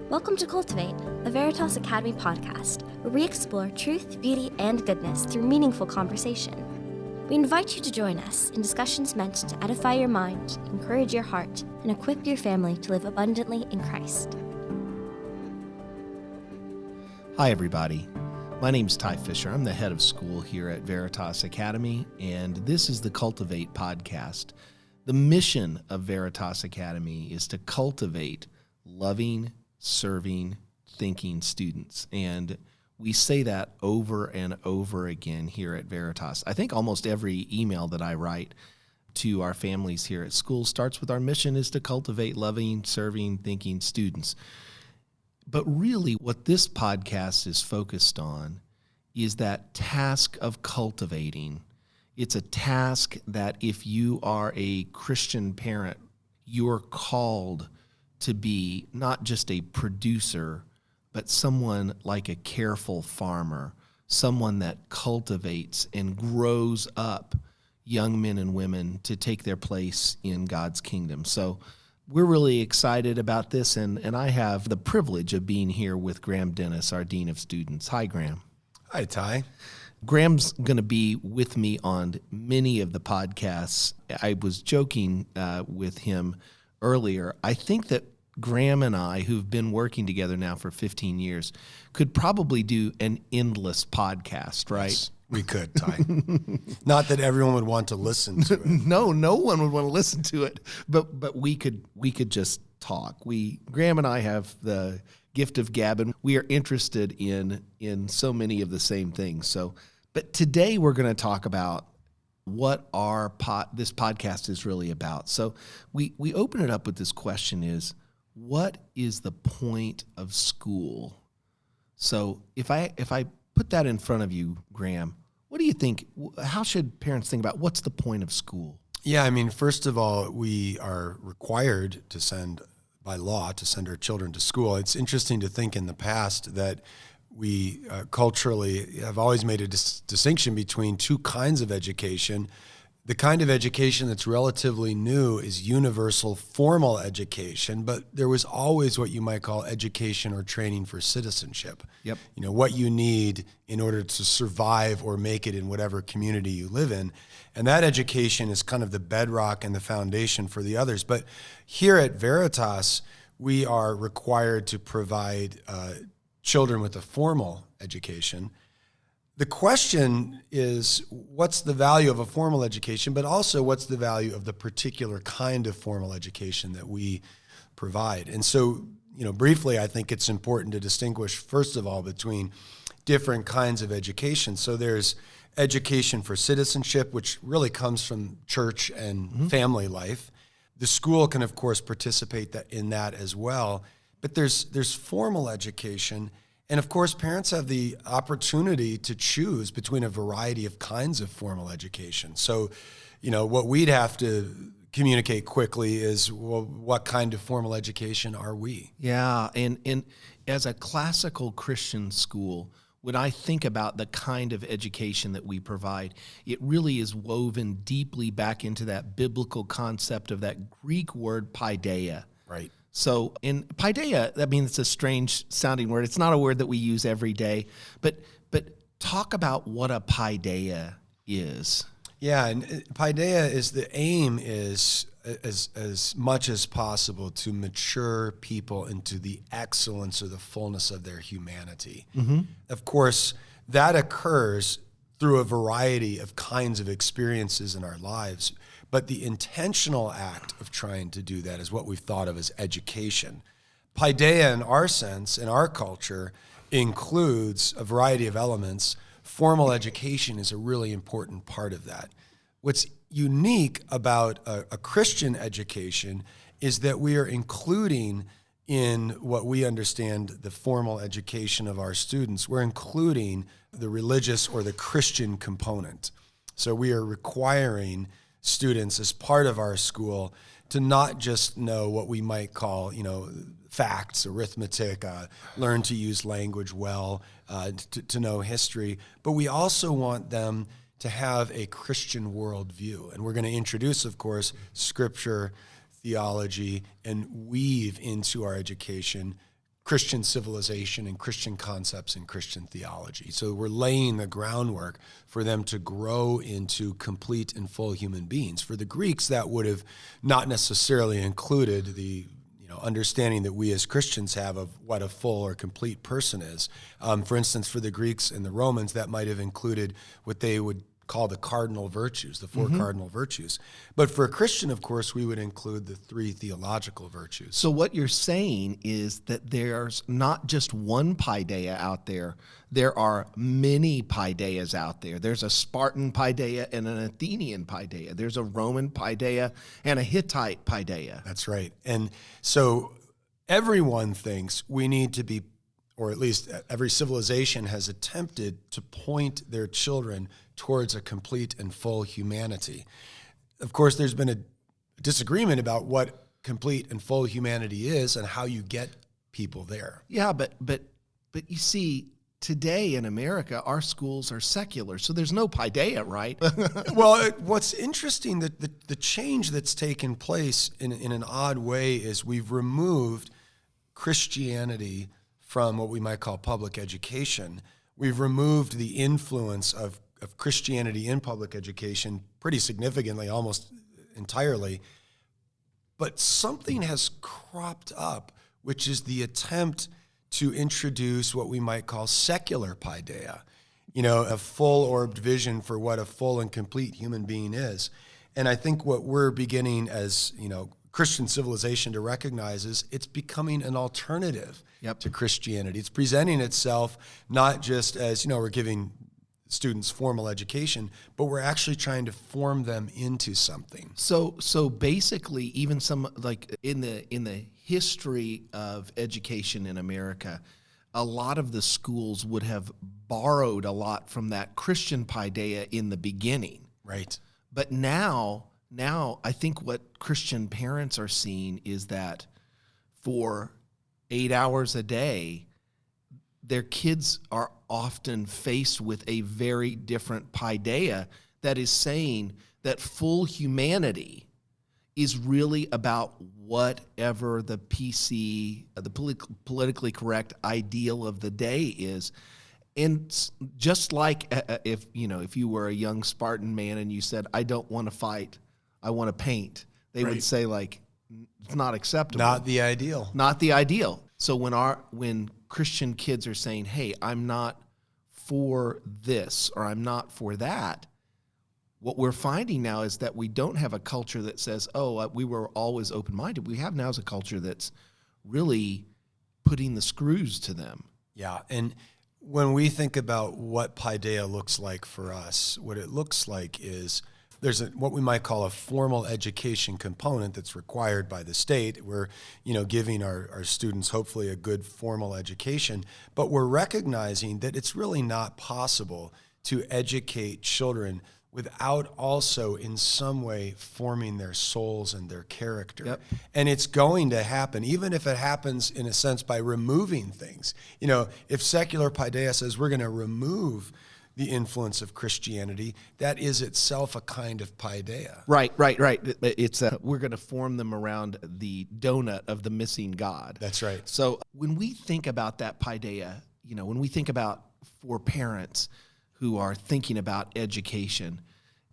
Welcome to Cultivate, a Veritas Academy podcast, where we explore truth, beauty, and goodness through meaningful conversation. We invite you to join us in discussions meant to edify your mind, encourage your heart, and equip your family to live abundantly in Christ. Hi, everybody. My name is Ty Fischer. I'm the head of school here at Veritas Academy, and this is the Cultivate podcast. The mission of Veritas Academy is to cultivate loving, serving, thinking students. And we say that over and over again here at Veritas. I think almost every email that I write to our families here at school starts with our mission is to cultivate loving, serving, thinking students. But really what this podcast is focused on is that task of cultivating. It's a task that if you are a Christian parent, you're called to be not just a producer, but someone like a careful farmer, someone that cultivates and grows up young men and women to take their place in God's kingdom. So we're really excited about this, and I have the privilege of being here with Graham Dennis, our Dean of Students. Hi, Graham. Hi, Ty. Graham's going to be with me on many of the podcasts. I was joking with him earlier. I think that Graham and I, who've been working together now for 15 years, could probably do an endless podcast, right? Yes, we could, Ty. Not that everyone would want to listen to it. No one would want to listen to it, but we could just talk. Graham and I have the gift of gab, and we are interested in so many of the same things. So, but today we're going to talk about what this podcast is really about. So we open it up with this question is, what is the point of school? So if I put that in front of you, Graham, what do you think? How should parents think about what's the point of school? Yeah, I mean, first of all, we are required by law to send our children to school. It's interesting to think in the past that we culturally have always made a distinction between two kinds of education. The kind of education that's relatively new is universal formal education, but there was always what you might call education or training for citizenship. Yep. You know, what you need in order to survive or make it in whatever community you live in. And that education is kind of the bedrock and the foundation for the others. But here at Veritas, we are required to provide children with a formal education. The question is, what's the value of a formal education, but also what's the value of the particular kind of formal education that we provide? And so, briefly, I think it's important to distinguish, first of all, between different kinds of education. So there's education for citizenship, which really comes from church and family life. The school can, of course, participate in that as well. But there's formal education. And of course, parents have the opportunity to choose between a variety of kinds of formal education. So, what we'd have to communicate quickly is, well, what kind of formal education are we? Yeah, and as a classical Christian school, when I think about the kind of education that we provide, it really is woven deeply back into that biblical concept of that Greek word paideia. Right. So in paideia, I mean, it's a strange sounding word. It's not a word that we use every day, but talk about what a paideia is. Yeah, and paideia is the aim is as much as possible to mature people into the excellence or the fullness of their humanity. Mm-hmm. Of course, that occurs through a variety of kinds of experiences in our lives. But the intentional act of trying to do that is what we've thought of as education. Paideia, in our sense, in our culture, includes a variety of elements. Formal education is a really important part of that. What's unique about a Christian education is that we are including in what we understand the formal education of our students, we're including the religious or the Christian component. So we are requiring students as part of our school to not just know what we might call, facts, arithmetic, learn to use language well, to know history, but we also want them to have a Christian worldview. And we're going to introduce, of course, scripture, theology, and weave into our education Christian civilization and Christian concepts and Christian theology. So we're laying the groundwork for them to grow into complete and full human beings. For the Greeks, that would have not necessarily included the understanding that we as Christians have of what a full or complete person is. For instance, for the Greeks and the Romans, that might have included what they would call the cardinal virtues, the four cardinal virtues. But for a Christian, of course, we would include the three theological virtues. So what you're saying is that there's not just one paideia out there. There are many paideias out there. There's a Spartan paideia and an Athenian paideia. There's a Roman paideia and a Hittite paideia. That's right. And so everyone thinks we need to be, or at least every civilization has attempted to point their children towards a complete and full humanity. Of course, there's been a disagreement about what complete and full humanity is and how you get people there. Yeah, but you see, today in America, our schools are secular, so there's no paideia, right? Well, what's interesting, that the change that's taken place in an odd way is we've removed Christianity from what we might call public education. We've removed the influence of Christianity in public education pretty significantly, almost entirely. But something has cropped up, which is the attempt to introduce what we might call secular paideia, a full-orbed vision for what a full and complete human being is. And I think what we're beginning as, Christian civilization to recognize is it's becoming an alternative to Christianity. It's presenting itself not just as, we're giving students formal education, but we're actually trying to form them into something. So basically, even some, like in the history of education in America, a lot of the schools would have borrowed a lot from that Christian paideia in the beginning. Right. But now I think what Christian parents are seeing is that for 8 hours a day, their kids are often faced with a very different paideia that is saying that full humanity is really about whatever the PC, the politically correct ideal of the day is. And just like if you were a young Spartan man and you said, I don't want to fight, I want to paint, they would say, like, it's not acceptable. Not the ideal. Not the ideal. So when Christian kids are saying, hey, I'm not for this or I'm not for that, what we're finding now is that we don't have a culture that says, we were always open-minded. We have now is a culture that's really putting the screws to them. Yeah, and when we think about what paideia looks like for us, what it looks like is there's what we might call a formal education component that's required by the state. We're, giving our students hopefully a good formal education, but we're recognizing that it's really not possible to educate children without also in some way forming their souls and their character. Yep. And it's going to happen, even if it happens in a sense by removing things. If secular paideia says we're going to remove the influence of Christianity, that is itself a kind of paideia. Right. It's we're going to form them around the donut of the missing God. That's right. So when we think about that paideia, when we think about for parents who are thinking about education,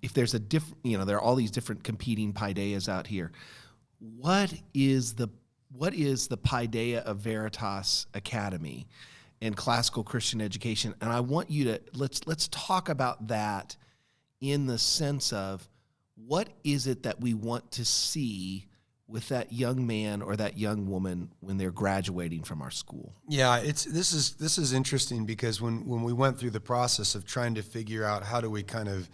if there's a different, there are all these different competing paideias out here. What is the paideia of Veritas Academy and classical Christian education? And I want you to let's talk about that in the sense of what is it that we want to see with that young man or that young woman when they're graduating from our school? Yeah, this is interesting because when we went through the process of trying to figure out how do we kind of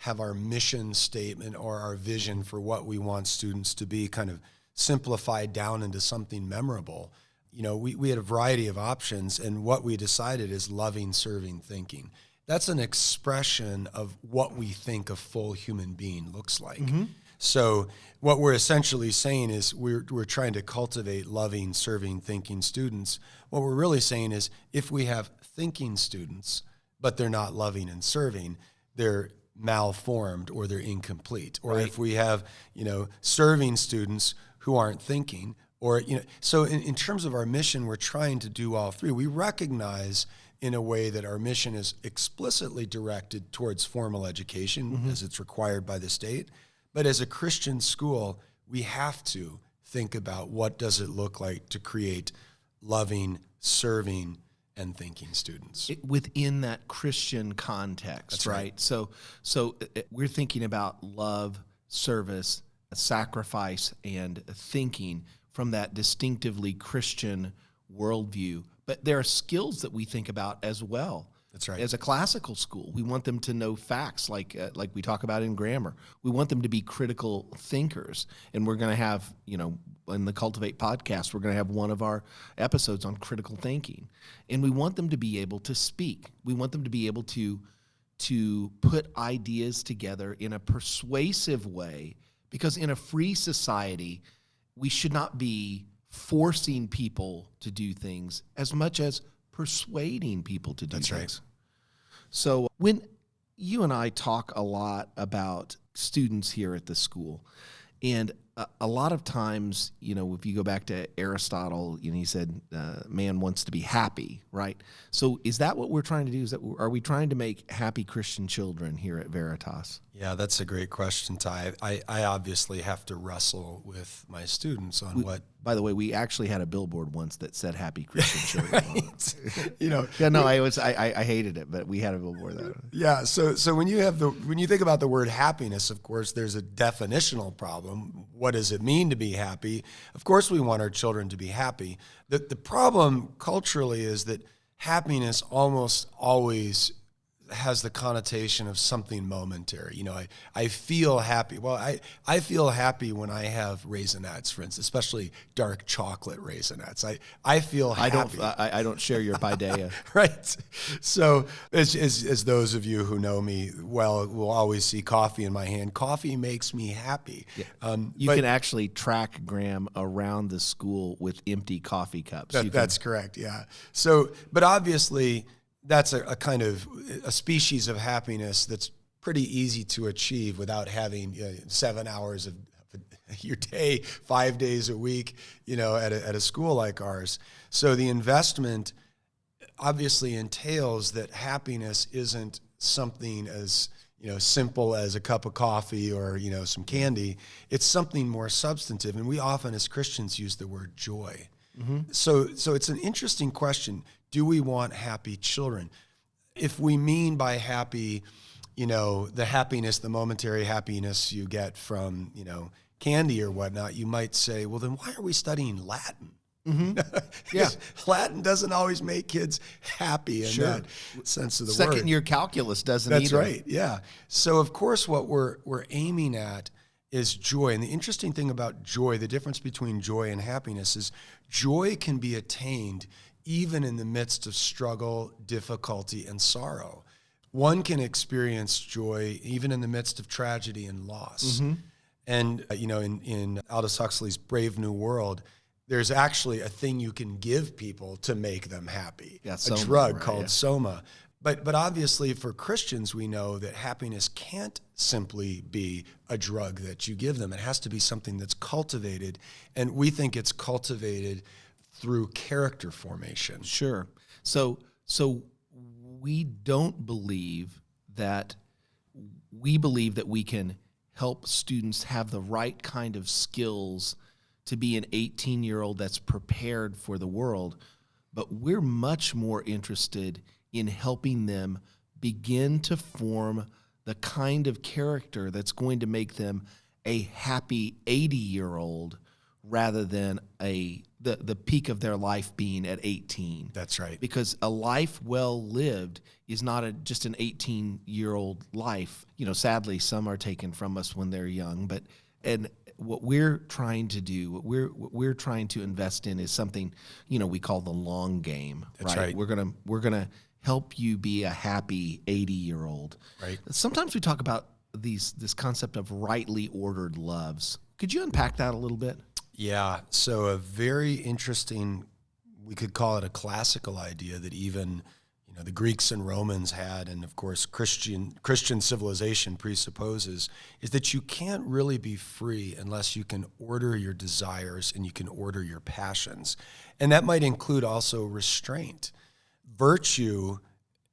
have our mission statement or our vision for what we want students to be kind of simplified down into something memorable, we had a variety of options, and what we decided is loving, serving, thinking. That's an expression of what we think a full human being looks like. Mm-hmm. So what we're essentially saying is we're trying to cultivate loving, serving, thinking students. What we're really saying is if we have thinking students, but they're not loving and serving, they're malformed or they're incomplete. Or if we have, serving students who aren't thinking, Or, so in terms of our mission, we're trying to do all three. We recognize in a way that our mission is explicitly directed towards formal education as it's required by the state. But as a Christian school, we have to think about what does it look like to create loving, serving, and thinking students. Within that Christian context, That's right? So we're thinking about love, service, sacrifice, and thinking from that distinctively Christian worldview. But there are skills that we think about as well. That's right. As a classical school, we want them to know facts like we talk about in grammar. We want them to be critical thinkers. And we're going to have, in the Cultivate podcast, we're going to have one of our episodes on critical thinking. And we want them to be able to speak. We want them to be able to put ideas together in a persuasive way, because in a free society, we should not be forcing people to do things as much as persuading people to do That's things. right. So when you and I talk a lot about students here at the school, and a lot of times, if you go back to Aristotle, he said man wants to be happy, right? So is that what we're trying to do? Are we trying to make happy Christian children here at Veritas? Yeah, that's a great question, Ty. I obviously have to wrestle with my students on what. By the way, we actually had a billboard once that said "Happy Christian Children." Right. I hated it, but we had a billboard that. Yeah. So when you think about the word happiness, of course, there's a definitional problem. What does it mean to be happy? Of course, we want our children to be happy. The problem culturally is that happiness almost always has the connotation of something momentary. I feel happy. Well, I feel happy when I have Raisinets, for instance, especially dark chocolate Raisinets. I feel happy. I don't share your paideia. Right. So as those of you who know me well will always see coffee in my hand. Coffee makes me happy. Yeah. You can actually track Graham around the school with empty coffee cups. That's correct. Yeah. So, but obviously, that's a kind of a species of happiness that's pretty easy to achieve without having 7 hours of your day, 5 days a week, at a school like ours. So the investment obviously entails that happiness isn't something as simple as a cup of coffee or some candy. It's something more substantive, and we often as Christians use the word joy. Mm-hmm. So it's an interesting question. Do we want happy children? If we mean by happy, the happiness, the momentary happiness you get from, candy or whatnot, you might say, well, then why are we studying Latin? Mm-hmm. Yeah. Latin doesn't always make kids happy in that sense of the word. Second year calculus doesn't either. That's right, yeah. So, of course, what we're aiming at is joy. And the interesting thing about joy, the difference between joy and happiness is joy can be attained even in the midst of struggle, difficulty, and sorrow. One can experience joy even in the midst of tragedy and loss. Mm-hmm. And, in Aldous Huxley's Brave New World, there's actually a thing you can give people to make them happy, a drug called soma. But obviously for Christians, we know that happiness can't simply be a drug that you give them. It has to be something that's cultivated, and we think it's cultivated through character formation. Sure. So we believe that we can help students have the right kind of skills to be an 18-year-old that's prepared for the world, but we're much more interested in helping them begin to form the kind of character that's going to make them a happy 80-year-old rather than the peak of their life being at 18. That's right. Because a life well lived is not just an 18-year-old life. Sadly, some are taken from us when they're young, and what we're trying to do, what we're trying to invest in is something, we call the long game. That's right. We're gonna help you be a happy 80-year-old. Right. Sometimes we talk about this concept of rightly ordered loves. Could you unpack that a little bit? Yeah. So a very interesting, we could call it a classical idea that even the Greeks and Romans had, and of course Christian civilization presupposes, is that you can't really be free unless you can order your desires and you can order your passions. And that might include also restraint. Virtue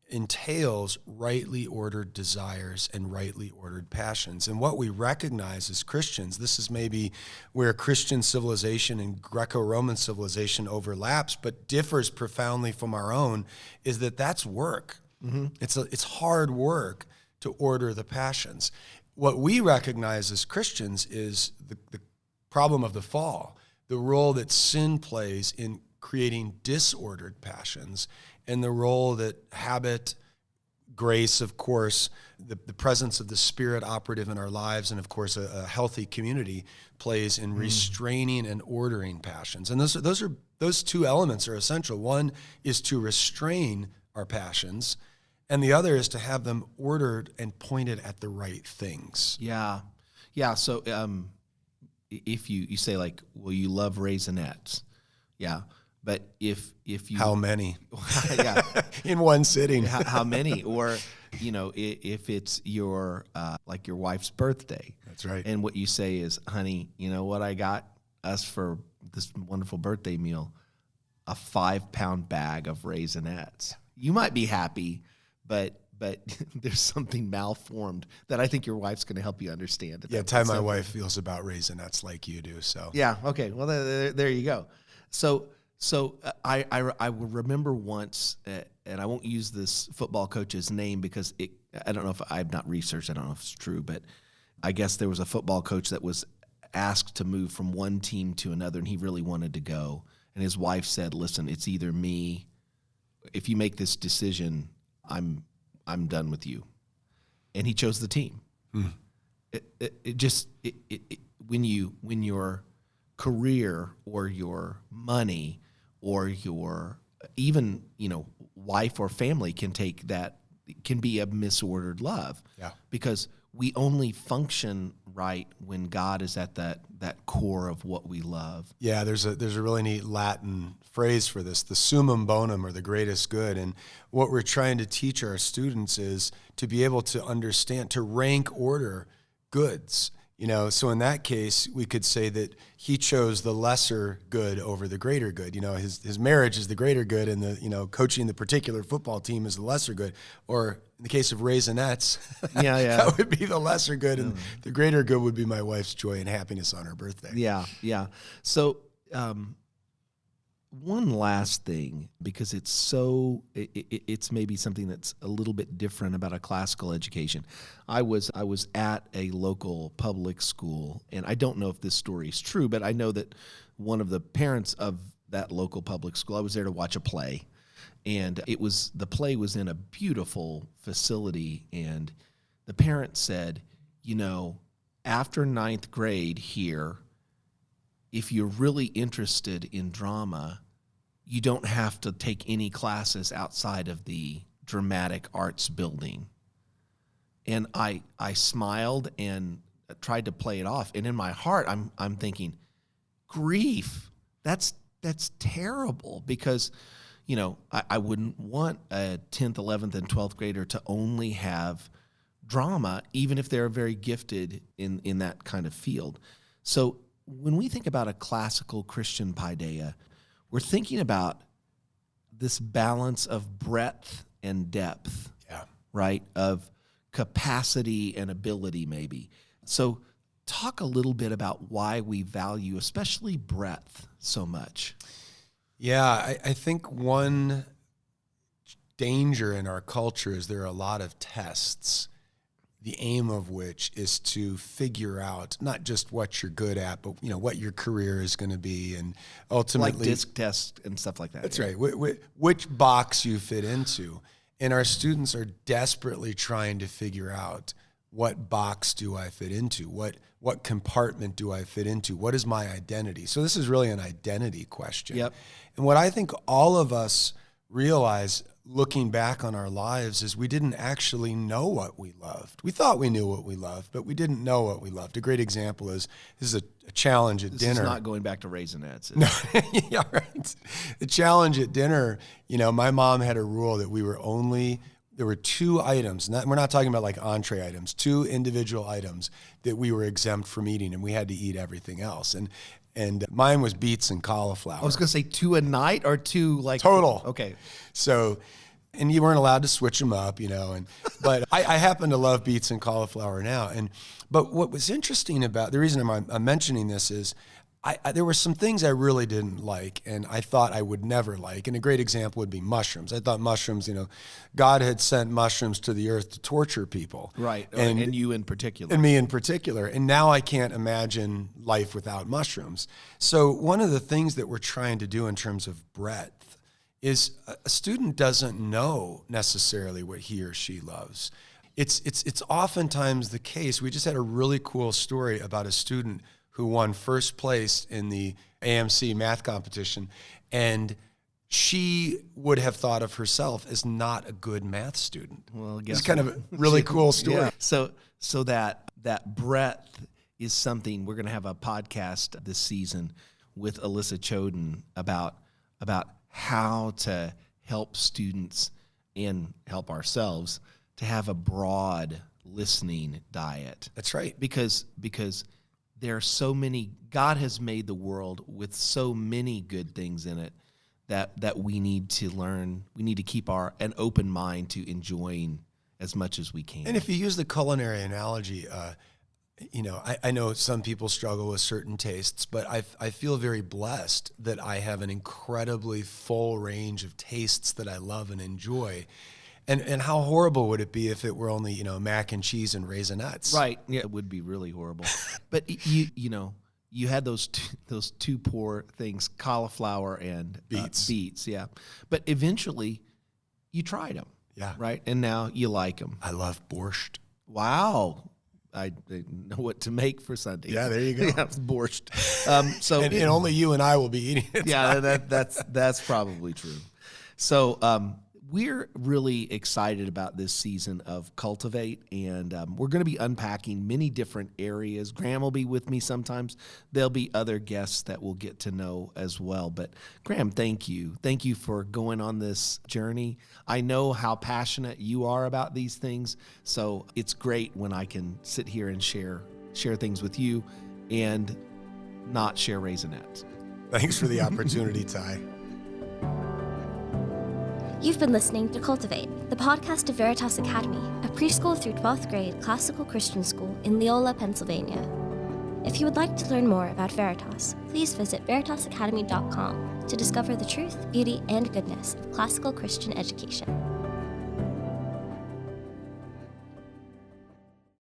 entails rightly ordered desires and rightly ordered passions. And what we recognize as Christians, this is maybe where Christian civilization and Greco-Roman civilization overlaps, but differs profoundly from our own, is that that's work. Mm-hmm. It's hard work to order the passions. What we recognize as Christians is the problem of the fall, the role that sin plays in creating disordered passions, and the role that habit, grace, of course, the presence of the Spirit operative in our lives, and of course a healthy community plays in restraining and ordering passions. And those two elements are essential. One is to restrain our passions, and the other is to have them ordered and pointed at the right things. Yeah. So if you say like, well, you love Raisinets, yeah. But if you how many? Yeah, in one sitting. How many? Or if it's your like your wife's birthday. That's right. And what you say is, honey, you know what I got us for this wonderful birthday meal? A 5-pound bag of Raisinets. You might be happy, but there's something malformed that I think your wife's going to help you understand. My wife feels about Raisinets like you do. So yeah, okay. Well, there you go. So I will remember once, and I won't use this football coach's name because I don't know if I've not researched. I don't know if it's true, but I guess there was a football coach that was asked to move from one team to another, and he really wanted to go. And his wife said, "Listen, it's either me. If you make this decision, I'm done with you." And he chose the team. When your career or your money or your even wife or family can be a misordered love. Yeah. Because we only function right when God is at that core of what we love. Yeah, there's a really neat Latin phrase for this, the summum bonum, or the greatest good. And what we're trying to teach our students is to be able to understand, to rank order goods. So in that case, we could say that he chose the lesser good over the greater good. His marriage is the greater good, and coaching the particular football team is the lesser good. Or in the case of Raisinets, that would be the lesser good, and the greater good would be my wife's joy and happiness on her birthday. Yeah. So one last thing, because it's maybe something that's a little bit different about a classical education. I was at a local public school, and I don't know if this story is true, but I know that one of the parents of that local public school, I was there to watch a play, and the play was in a beautiful facility, and the parent said, after 9th grade here, if you're really interested in drama, you don't have to take any classes outside of the dramatic arts building. And I smiled and tried to play it off. And in my heart, I'm thinking, grief, that's terrible, because, I wouldn't want a 10th, 11th, and 12th grader to only have drama, even if they're very gifted in that kind of field. So when we think about a classical Christian paideia, we're thinking about this balance of breadth and depth, right? Of capacity and ability, maybe. So talk a little bit about why we value, especially breadth, so much. Yeah, I think one danger in our culture is there are a lot of tests, the aim of which is to figure out not just what you're good at, but what your career is going to be, and ultimately like disc tests and stuff like that. That's right. Which box you fit into, and our students are desperately trying to figure out, what box do I fit into? What compartment do I fit into? What is my identity? So this is really an identity question. Yep. And what I think all of us realize, looking back on our lives is we didn't actually know what we loved. We thought we knew what we loved, but we didn't know what we loved. A great example is, this is a challenge at dinner. This is not going back to Raisinets. No, yeah, right. The challenge at dinner, my mom had a rule that there were 2 items, we're not talking about like entree items, 2 individual items that we were exempt from eating, and we had to eat everything else. And mine was beets and cauliflower. I was going to say 2 a night or 2 like total. Okay. So, and you weren't allowed to switch them up, but I happen to love beets and cauliflower now. But what was interesting about, the reason I'm mentioning this is, there were some things I really didn't like, and I thought I would never like. And a great example would be mushrooms. I thought mushrooms, God had sent mushrooms to the earth to torture people. Right, and you in particular. And me in particular. And now I can't imagine life without mushrooms. So one of the things that we're trying to do in terms of breadth is a student doesn't know necessarily what he or she loves. It's oftentimes the case. We just had a really cool story about a student who won first place in the AMC math competition, and she would have thought of herself as not a good math student. Well, it's kind of a really cool story. Yeah. So that breadth is something. We're going to have a podcast this season with Alyssa Choden about how to help students and help ourselves to have a broad listening diet. That's right. Because there are so many, God has made the world with so many good things in it that we need to learn. We need to keep an open mind to enjoying as much as we can. And if you use the culinary analogy, I know some people struggle with certain tastes, but I feel very blessed that I have an incredibly full range of tastes that I love and enjoy. And how horrible would it be if it were only, mac and cheese and Raisinets? Right. Yeah, it would be really horrible. But you had those two poor things, cauliflower and beets. Yeah. But eventually you tried them. Yeah. Right. And now you like them. I love borscht. Wow. I know what to make for Sunday. Yeah, there you go. Yeah, it's borscht. And only you and I will be eating it. Yeah, that's probably true. So we're really excited about this season of Cultivate, and we're going to be unpacking many different areas. Graham will be with me sometimes. There'll be other guests that we'll get to know as well. But Graham, thank you. Thank you for going on this journey. I know how passionate you are about these things, so it's great when I can sit here and share things with you and not share Raisinets. Thanks for the opportunity, Ty. You've been listening to Cultivate, the podcast of Veritas Academy, a preschool through 12th grade classical Christian school in Leola, Pennsylvania. If you would like to learn more about Veritas, please visit veritasacademy.com to discover the truth, beauty, and goodness of classical Christian education.